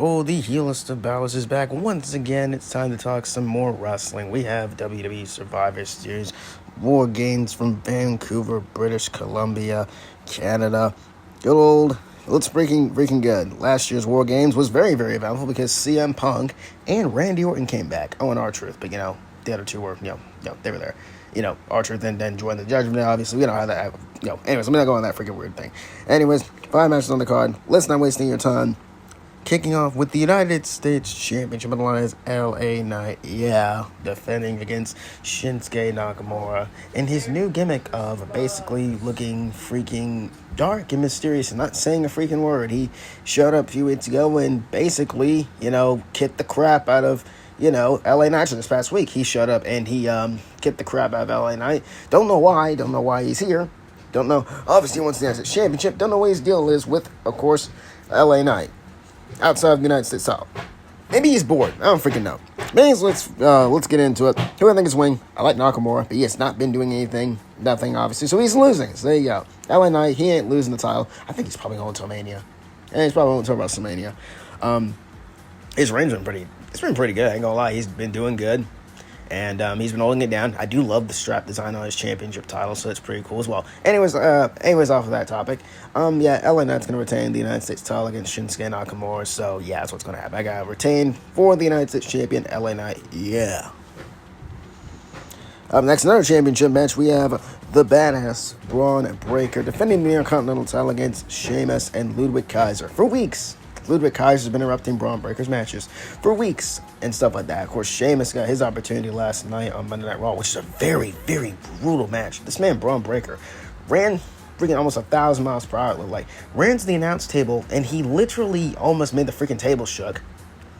Oh, the heelist of Bowers is back once again. It's time to talk some more wrestling. We have WWE Survivor Series WarGames from Vancouver, British Columbia, Canada. Good old, looks freaking good. Last year's WarGames was very eventful because CM Punk and Randy Orton came back. Oh, and R-Truth, but the other two were, they were there. R-Truth then joined the Judgment Day, obviously. We don't have that, anyways, I'm not going on that freaking weird thing. Anyways, 5 matches on the card. Let's not wasting your time. Kicking off with the United States Championship on the line is LA Knight, defending against Shinsuke Nakamura in his new gimmick of basically looking freaking dark and mysterious and not saying a freaking word. He showed up a few weeks ago and basically, kicked the crap out of, LA Knight this past week. He showed up and he kicked the crap out of LA Knight. Don't know why he's here. Don't know. Obviously, he wants the United States Championship. Don't know what his deal is with, of course, LA Knight. Outside of the United States title. Maybe he's bored. I don't freaking know. Anyways, let's get into it. Who I think is winning? I like Nakamura, but he has not been doing nothing, obviously. So he's losing. So there you go. LA Knight, he ain't losing the title. I think he's probably going to Mania. And he's probably going to WrestleMania. His reign's been pretty good. I ain't gonna lie. He's been doing good. And he's been holding it down. I do love the strap design on his championship title, so it's pretty cool as well. Anyways, off of that topic, LA Knight's going to retain the United States title against Shinsuke Nakamura, so yeah, that's what's going to happen. I got to retain for the United States champion, LA Knight, yeah. Up next, another championship match, we have the badass Braun Breaker defending the Intercontinental title against Sheamus and Ludwig Kaiser. For weeks, Ludwig Kaiser has been interrupting Braun Breaker's matches for weeks and stuff like that. Of course, Sheamus got his opportunity last night on Monday Night Raw, which is a very brutal match. This man, Braun Breaker, ran freaking almost 1,000 miles per hour. Like, ran to the announce table, and he literally almost made the freaking table shook.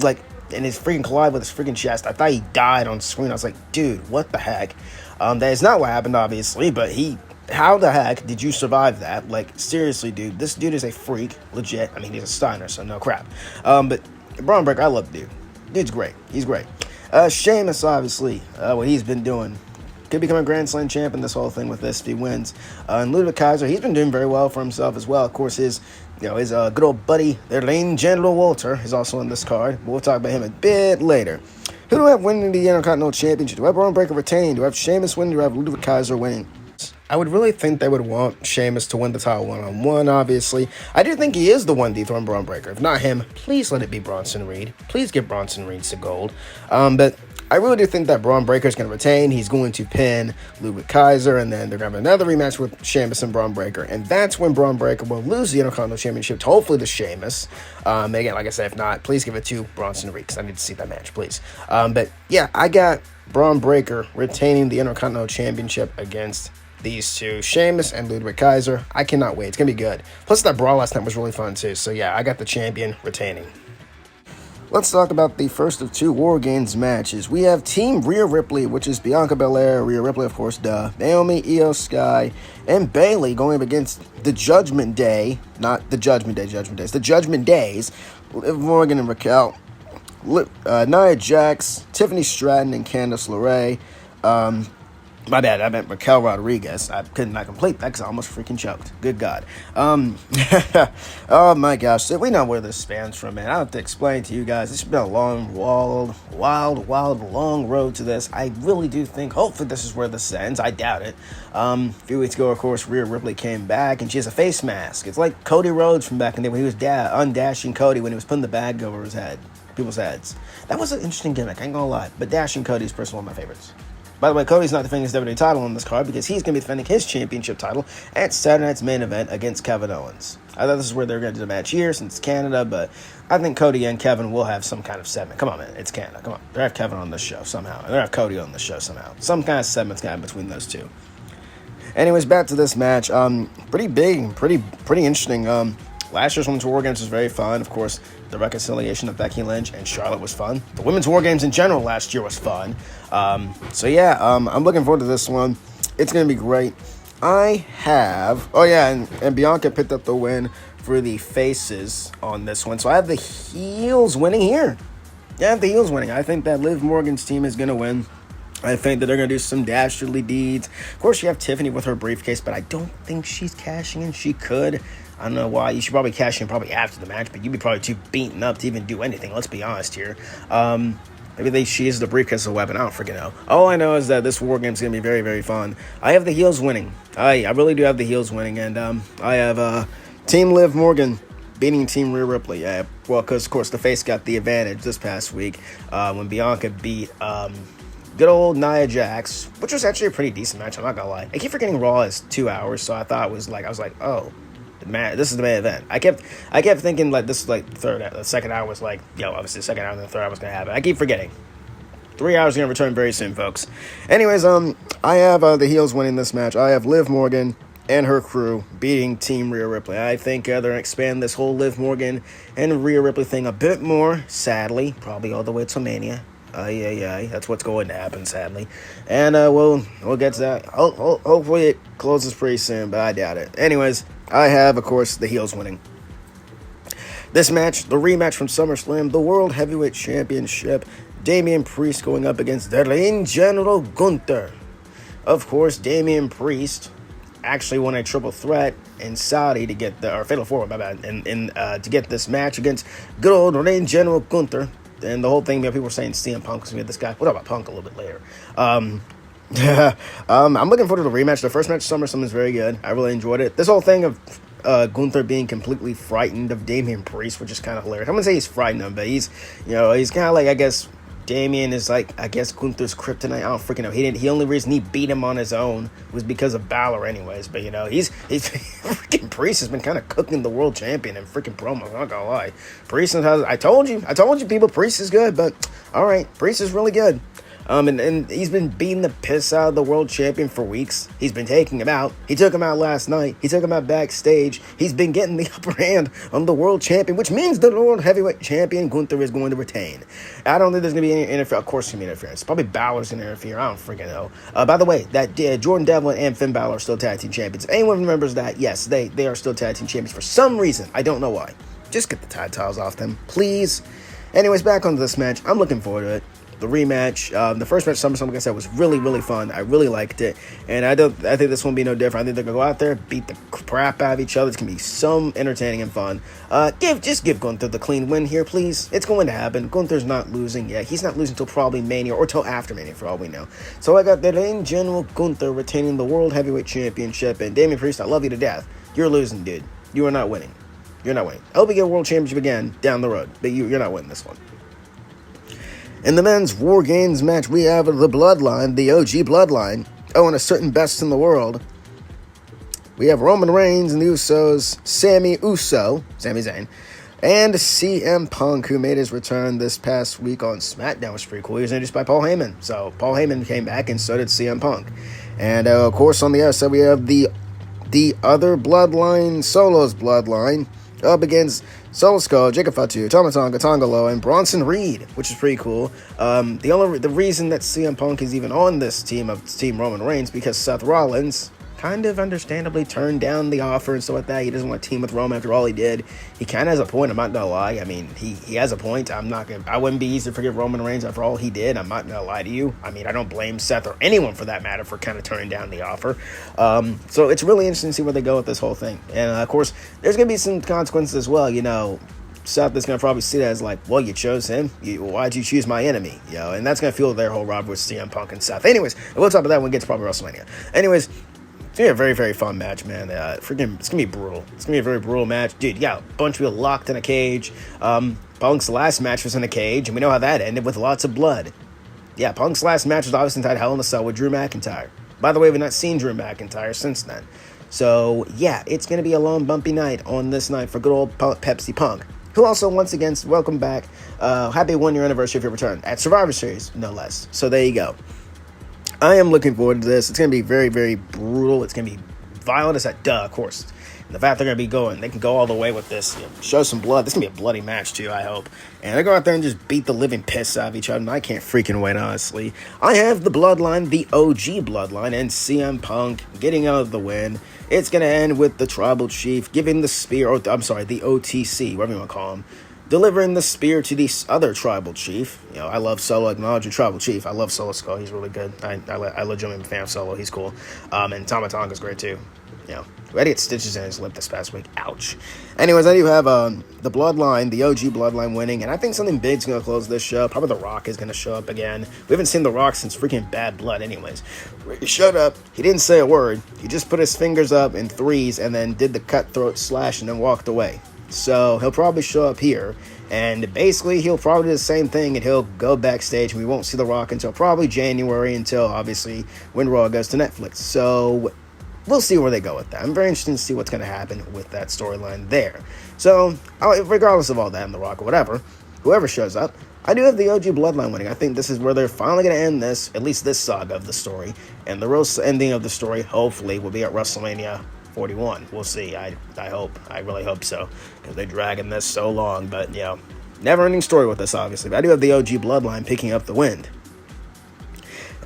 Like, and his freaking collide with his freaking chest. I thought he died on screen. I was like, dude, what the heck? That is not what happened, obviously, but how the heck did you survive that? Like, seriously, dude, this dude is a freak, legit. I mean, he's a Steiner, so no crap. But Braun Breaker, I love the dude. Dude's great. He's great. Sheamus, obviously, what he's been doing. Could become a Grand Slam champ in this whole thing with this if he wins. And Ludwig Kaiser, he's been doing very well for himself as well. Of course, his good old buddy, their lane General Walter, is also on this card. We'll talk about him a bit later. Who do I have winning the Intercontinental Championship? Do I have Braun Breaker retain? Do I have Sheamus winning? Do I have Ludwig Kaiser winning? I would really think they would want Sheamus to win the title one-on-one, obviously. I do think he is the one dethroned Braun Breaker. If not him, please let it be Bronson Reed. Please give Bronson Reed some gold. But I really do think that Braun Breaker is going to retain. He's going to pin Ludwig Kaiser, and then they're going to have another rematch with Sheamus and Braun Breaker. And that's when Braun Breaker will lose the Intercontinental Championship, hopefully to Sheamus. Again, like I said, if not, please give it to Bronson Reed, because I need to see that match, please. But yeah, I got Braun Breaker retaining the Intercontinental Championship against these two, Sheamus and Ludwig Kaiser. I cannot wait. It's going to be good. Plus, that brawl last night was really fun, too. So, yeah, I got the champion retaining. Let's talk about the first of two WarGames matches. We have Team Rhea Ripley, which is Bianca Belair, Rhea Ripley, of course, Naomi, Io Sky, and Bayley going up against the Judgment Day. Not the Judgment Day, Days. The Judgment Days. Liv Morgan and Raquel. Nia Jax, Tiffany Stratton, and Candice LeRae. My bad, I meant Raquel Rodriguez. I could not complete that because I almost freaking choked. Good God. Oh my gosh. We know where this spans from, man. I don't have to explain to you guys. It's been a long, long road to this. I really do think, hopefully this is where this ends. I doubt it. A few weeks ago, of course, Rhea Ripley came back, and she has a face mask. It's like Cody Rhodes from back in the day when he was undashing Cody when he was putting the bag over his head, people's heads. That was an interesting gimmick, I ain't gonna lie. But dashing Cody is personally one of my favorites. By the way, Cody's not defending his WWE title on this card because he's going to be defending his championship title at Saturday night's main event against Kevin Owens. I thought this is where they're going to do the match here since it's Canada, but I think Cody and Kevin will have some kind of segment. Come on, man. It's Canada. Come on. They're going to have Kevin on this show somehow. They're going to have Cody on this show somehow. Some kind of segment's going to happen between those two. Anyways, back to this match. Pretty big, pretty interesting. Last year's Women's WarGames was very fun. Of course, the reconciliation of Becky Lynch and Charlotte was fun. The Women's WarGames in general last year was fun. So yeah, I'm looking forward to this one. It's going to be great. I have... Oh yeah, and Bianca picked up the win for the faces on this one. So I have the heels winning here. Yeah, I have the heels winning. I think that Liv Morgan's team is going to win. I think that they're going to do some dastardly deeds. Of course, you have Tiffany with her briefcase, but I don't think she's cashing in. She could. I don't know why. You should probably cash in probably after the match, but you'd be probably too beaten up to even do anything. Let's be honest here. Maybe she uses the briefcase as a weapon. I don't freaking know. All I know is that this war game is going to be very, very fun. I have the heels winning. I really do have the heels winning, and I have Team Liv Morgan beating Team Rhea Ripley. Well, because, of course, the face got the advantage this past week when Bianca beat good old Nia Jax, which was actually a pretty decent match, I'm not gonna lie. I keep forgetting Raw is 2 hours, so I thought it was like, oh, this is the main event. I kept thinking like this is like the second hour was like, obviously the second hour and the third hour was gonna happen. I keep forgetting. 3 hours are gonna return very soon, folks. Anyways, I have the heels winning this match. I have Liv Morgan and her crew beating Team Rhea Ripley. I think they're gonna expand this whole Liv Morgan and Rhea Ripley thing a bit more, sadly, probably all the way to Mania. That's what's going to happen, sadly. And we'll get to that. Hopefully it closes pretty soon, but I doubt it. Anyways, I have, of course, the heels winning. This match, the rematch from SummerSlam, the World Heavyweight Championship, Damian Priest going up against the Ring General Gunther. Of course, Damian Priest actually won a triple threat in Saudi to get or Fatal 4, my bad, to get this match against good old Ring General Gunther. And the whole thing, people were saying CM Punk was going to be this guy. We'll talk about Punk a little bit later. I'm looking forward to the rematch. The first match, SummerSlam, is very good. I really enjoyed it. This whole thing of Gunther being completely frightened of Damian Priest, which is kind of hilarious. I'm going to say he's frightened of him, but he's kind of like, I guess, Damian is like, I guess, Gunther's kryptonite. I don't freaking know. The only reason he beat him on his own was because of Balor anyways. But, he's freaking Priest has been kind of cooking the world champion in freaking promos. I'm not gonna lie. Priest has, I told you people, Priest is good, but all right, Priest is really good. And he's been beating the piss out of the world champion for weeks. He's been taking him out. He took him out last night. He took him out backstage. He's been getting the upper hand on the world champion, which means the world heavyweight champion Gunther is going to retain. I don't think there's going to be any interference. Of course, there's going to be interference. Probably Balor's going to interfere. I don't freaking know. By the way, that Jordan Devlin and Finn Balor are still tag team champions. If anyone remembers that, yes, they are still tag team champions for some reason. I don't know why. Just get the tag titles off them, please. Anyways, back onto this match. I'm looking forward to it. The rematch, the first match, SummerSlam, like I said, was really, really fun. I really liked it, and I think this one will be no different. I think they're gonna go out there, beat the crap out of each other. It's gonna be some entertaining and fun. Just give Gunther the clean win here, please. It's going to happen. Gunther's not losing yet. He's not losing until probably Mania or till after Mania, for all we know. So I got the Ring General Gunther retaining the World Heavyweight Championship, and Damian Priest, I love you to death. You're losing, dude. You are not winning. You're not winning. I hope you get a World Championship again down the road, but you're not winning this one. In the men's WarGames match, we have the Bloodline, the OG Bloodline. Oh, and a certain best in the world. We have Roman Reigns and the Usos, Sami Zayn, and CM Punk, who made his return this past week on SmackDown, which was pretty cool. He was introduced by Paul Heyman. So Paul Heyman came back, and so did CM Punk. And, of course, on the other side, we have the other Bloodline, Solo's Bloodline, up against Solo Skull, Jacob Fatu, Tama Tonga, Tongalo, and Bronson Reed, which is pretty cool. The reason that CM Punk is even on this team of Team Roman Reigns because Seth Rollins kind of understandably turned down the offer and stuff like that. He doesn't want to team with Roman after all he did. He kind of has a point. I'm not gonna lie. I mean, he has a point. I wouldn't be easy to forgive Roman Reigns after all he did. I'm not gonna lie to you. I mean, I don't blame Seth or anyone for that matter for kind of turning down the offer. So it's really interesting to see where they go with this whole thing. And of course, there's gonna be some consequences as well. Seth is going to probably see that as like, well, you chose him. Why'd you choose my enemy? And that's going to fuel their whole rivalry with CM Punk and Seth. Anyways, we'll talk about that when we get to probably WrestleMania. Anyways, it's going to be a very, very fun match, man. It's going to be brutal. It's going to be a very brutal match. Dude, a bunch of people locked in a cage. Punk's last match was in a cage, and we know how that ended with lots of blood. Yeah, Punk's last match was obviously inside Hell in a Cell with Drew McIntyre. By the way, we've not seen Drew McIntyre since then. So, yeah, it's going to be a long, bumpy night on this night for good old Pepsi Punk, who also, once again, welcome back. Happy 1-year anniversary of your return at Survivor Series, no less. So there you go. I am looking forward to this. It's going to be very, very brutal. It's going to be violent as that, of course. And the fact they're going to be they can go all the way with this, show some blood. This is going to be a bloody match, too, I hope. And they go out there and just beat the living piss out of each other, and I can't freaking wait, honestly. I have the Bloodline, the OG Bloodline, and CM Punk getting out of the win. It's going to end with the Tribal Chief giving the spear, the OTC, whatever you want to call him, delivering the spear to the other tribal chief. You know, I love Solo. Acknowledging tribal chief. I love Solo Skull. He's really good. I legitimately am a fan of Solo. He's cool. And Tama Tonga's great too. You know, we had to get stitches in his lip this past week. Ouch. Anyways, I do have the Bloodline, the OG Bloodline winning, and I think something big's going to close this show. Probably The Rock is going to show up again. We haven't seen The Rock since freaking Bad Blood anyways. He showed up. He didn't say a word. He just put his fingers up in threes and then did the cutthroat slash and then walked away. So he'll probably show up here, and basically he'll probably do the same thing, and he'll go backstage, and we won't see The Rock until probably January, until obviously when Raw goes to Netflix. So we'll see where they go with that. I'm very interested to see what's going to happen with that storyline there. So regardless of all that and The Rock or whatever, whoever shows up, I do have the OG Bloodline winning. I think this is where they're finally going to end this, at least this saga of the story, and the real ending of the story hopefully will be at WrestleMania 41. We'll see. I hope. I really hope so, because they're dragging this so long. But, you know, never-ending story with this, obviously. But I do have the OG Bloodline picking up the win.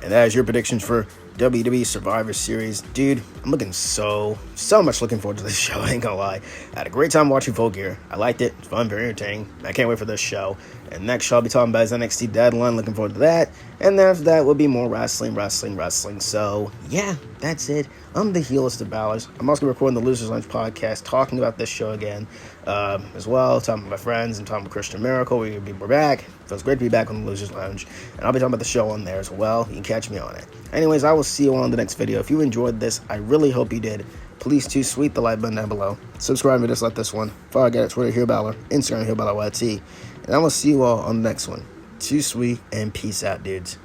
And that is your predictions for WWE Survivor Series. Dude, I'm looking so much looking forward to this show. I ain't gonna lie. I had a great time watching Full Gear. I liked it. It's fun, very entertaining. I can't wait for this show. And next show I'll be talking about is NXT Deadline. Looking forward to that. And then after that will be more wrestling. So, yeah, that's it. I'm the Heelist of Balors. I'm also recording the Losers Lounge podcast, talking about this show again, as well, talking with my friends and talking with Christian Miracle. We're back. Feels great to be back on the Losers Lounge. And I'll be talking about the show on there as well. You can catch me on it. Anyways, I will see you on the next video. If you enjoyed this, I really hope you did. Please sweet the like button down below. Subscribe to me just like this one. Follow I got it, Twitter, Heel Balor, Instagram, Heel Balor YT. And I will see you all on the next one. Too sweet and peace out, dudes.